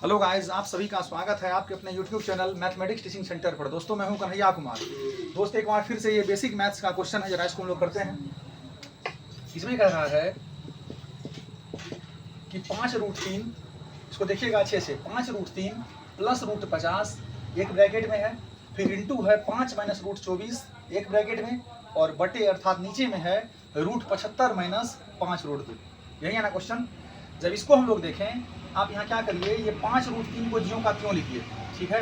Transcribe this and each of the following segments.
Hello guys, आप सभी का स्वागत है आपके अपने YouTube channel mathematics teaching centre पर। दोस्तों मैं हूं कन्हैया कुमार। दोस्त एक बार फिर से ये बेसिक मैथ्स का क्वेश्चन है, जरा इसको हम लोग करते हैं। इसमें कह रहा है कि 5√3, इसको देखिएगा अच्छे से, 5√3 प्लस √50 एक ब्रैकेट में है, फिर इंटू है 5 माइनस √24 एक ब्रैकेट में, और बटे अर्थात नीचे में है √75 माइनस 5√2। यही है ना क्वेश्चन। जब इसको हम लोग देखें, आप यहाँ क्या करिए, ये 5√3 को ज्यों का त्यों लिखिए, ठीक है।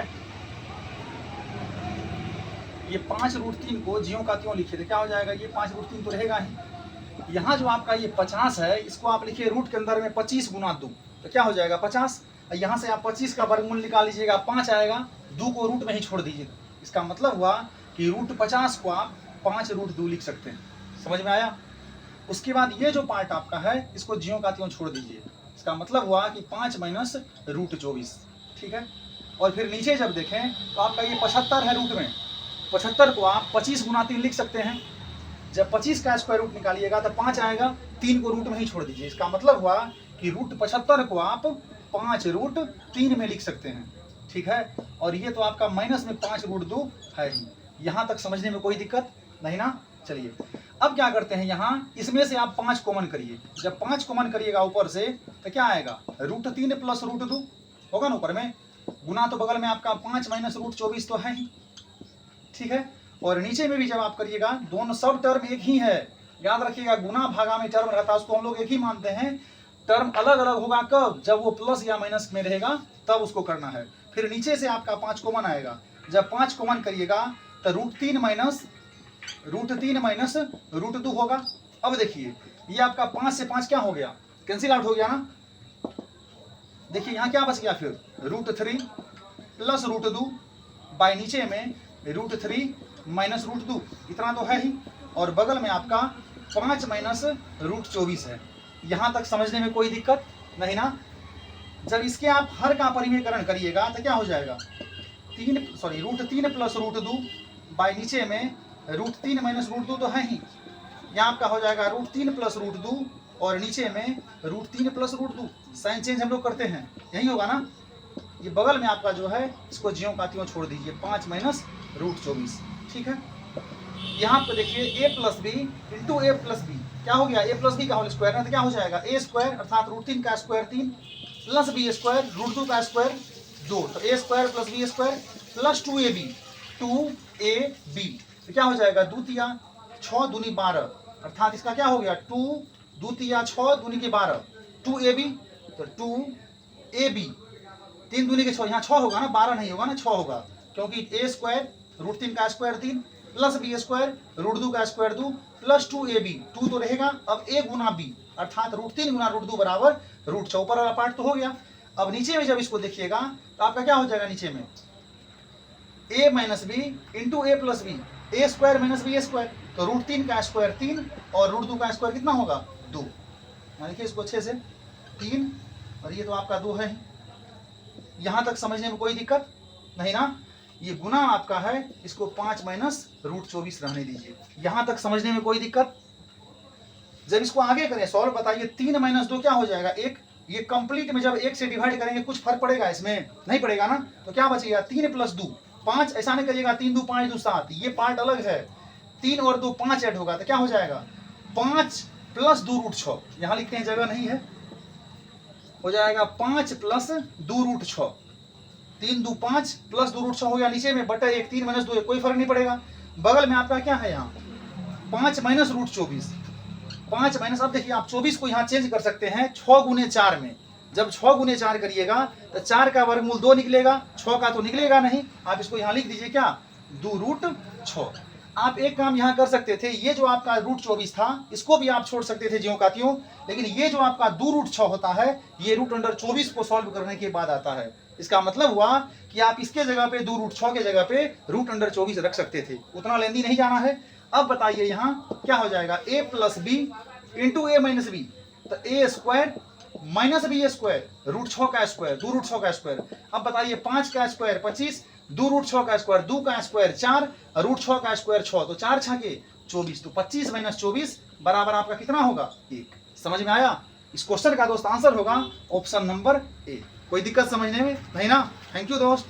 ये 5√3 को ज्यों का त्यों लिखिए तो क्या हो जाएगा, ये 5√3 तो रहेगा ही। यहाँ जो आपका ये 50 है, इसको आप लिखिए रूट के अंदर में 25 गुना 2, तो क्या हो जाएगा 50। यहाँ से आप 25 का वर्गमूल निकाल लीजिएगा, 5 आएगा, 2 को रूट में ही छोड़ दीजिए। इसका मतलब हुआ कि √50 को आप 5√2 लिख सकते हैं। समझ में आया। उसके बाद ये जो पार्ट आपका है, इसको ज्यों का त्यों छोड़ दीजिए। इसका मतलब हुआ कि 5 माइनस √24, ठीक है। और फिर नीचे जब देखें तो आपका ये 75 है रूट में, 75 को आप 25 गुना 3 लिख सकते हैं। जब 25 का स्क्वायर रूट निकालिएगा तो 5 आएगा, 3 को रूट में ही छोड़ दीजिए। इसका मतलब हुआ कि √75 को आप 5√3 में लिख सकते हैं, ठीक है। और ये तो आपका माइनस में 5√2 है ही। यहाँ तक समझने में कोई दिक्कत नहीं ना। चलिए अब क्या करते हैं, यहाँ इसमें से आप 5 कॉमन करिए। जब 5 कॉमन करिएगा ऊपर से तो क्या आएगा, √3 प्लस √2 होगा ना ऊपर में, गुना तो बगल में आपका 5 माइनस √24 तो है ही, ठीक है। और नीचे में भी जब आप करिएगा, दोनों सब टर्म एक ही है, याद रखिएगा। गुना भागा में टर्म रहता है, उसको हम लोग एक ही मानते हैं। टर्म अलग अलग होगा कब, जब वो प्लस या माइनस में रहेगा तब उसको करना है। फिर नीचे से आपका 5 कॉमन आएगा। जब 5 कॉमन करिएगा तो √3 माइनस √2 होगा। अब देखिए ये आपका 5 से 5 क्या हो गया, कैंसिल आउट हो गया ना। देखिए यहाँ क्या बच गया, फिर √3 प्लस √2 बाय नीचे में √3 माइनस √2, इतना तो है ही। और बगल में आपका 5 माइनस √24 है। यहाँ तक समझने में कोई दिक्कत नहीं ना। जब इसके आप हर का परिमेयकरण करिएगा तो क्या हो जाएगा, √3 प्लस √2 बाय नीचे में √3 माइनस √2 तो है ही। यहाँ आपका हो जाएगा √3 प्लस √2 और नीचे में √3 प्लस √2। साइन चेंज हम लोग करते हैं, यही होगा ना। ये बगल में आपका जो है, इसको ज्यों का त्यों छोड़ दीजिए, 5 माइनस √24, ठीक है। यहाँ पे देखिए a plus b into a plus b क्या हो गया, a प्लस बी का होल स्क्वायर है तो क्या हो जाएगा, a स्क्वायर अर्थात √3 का स्क्वायर 3 प्लस b स्क्वायर √2 का स्क्वायर 2, तो a square plus b square plus 2ab तो क्या हो जाएगा, 2 तिया 6 दूनी 12 अर्थात इसका क्या हो गया, 2 तिया 6 दूनी के 12, 2ab तो 2ab 3 दूनी के 6, यहाँ 6 होगा ना, 12 नहीं होगा ना, 6 होगा, क्योंकि a स्क्वायर √3 का स्क्वायर 3 प्लस b स्क्वायर √2 का स्क्वायर 2 प्लस 2ab 2 तो रहेगा। अब a गुना b अर्थात √3 गुना √2 बराबर √6, ऊपर वाला पार्ट तो हो गया। अब नीचे में जब इसको देखिएगा तो आपका क्या हो जाएगा, नीचे में a minus b into a plus b, a square minus b square, तो √3 का स्क्वायर 3 और √2 का स्क्वायर कितना होगा, 2। देखिए इसको अच्छे से, 3 और ये तो आपका 2 है। यहाँ तक समझने में कोई दिक्कत नहीं ना। ये गुना आपका है, इसको 5 माइनस √24 रहने दीजिए। यहाँ तक समझने में कोई दिक्कत। जब इसको आगे करें सॉल्व, बताइए 3 माइनस 2 क्या हो जाएगा, 1। ये कंप्लीट में जब 1 से डिवाइड करेंगे कुछ फर्क पड़ेगा इसमें, नहीं पड़ेगा ना। तो क्या बचेगा, 3 प्लस 2 5, ऐसा नहीं करिएगा 3 2 5 2 7, ये पार्ट अलग है। 3 और 2 5 ऐड होगा तो क्या हो जाएगा, 5 प्लस 2 √6, यहाँ लिखते हैं जगह नहीं है, हो जाएगा 5 प्लस 2 √6, 3 2 5 प्लस 2 √6 हो गया। नीचे में बटा 1, 3 माइनस 2, कोई फर्क नहीं पड़ेगा। बगल में आपका क्या है, यहाँ 5 माइनस √24, 5 माइनस, अब देखिए आप 24 को यहाँ चेंज कर सकते हैं 6 गुने 4 में। जब 6 गुने 4 करिएगा तो 4 का वर्गमूल 2 निकलेगा, 6 का तो निकलेगा नहीं। आप इसको यहाँ लिख दीजिए क्या, 2 √6। आप एक काम यहाँ कर सकते थे, ये जो आपका √24 था इसको भी आप छोड़ सकते थे ज्यों का त्यों, लेकिन ये जो आपका 2 √6 होता है, ये √24 को सॉल्व करने के बाद आता है। इसका मतलब हुआ कि आप इसके जगह पे 2 √6 के जगह पे √24 रख सकते थे, उतना लेंदी नहीं जाना है। अब बताइए यहाँ क्या हो जाएगा, a plus b into a minus b, तो a square minus b square √6 का स्क्वायर 2 √6 का स्क्वायर। अब बताइए 5 का स्क्वायर 25, 2 √6 का स्क्वायर 2 का स्क्वायर 4, √6 का स्क्वायर 6, तो 4 छके 24, तो 25 माइनस 24 बराबर आपका कितना होगा, 1। समझ में आया। इस क्वेश्चन का दोस्त आंसर होगा ऑप्शन नंबर ए। कोई दिक्कत समझने में नहीं ना? थैंक यू दोस्त।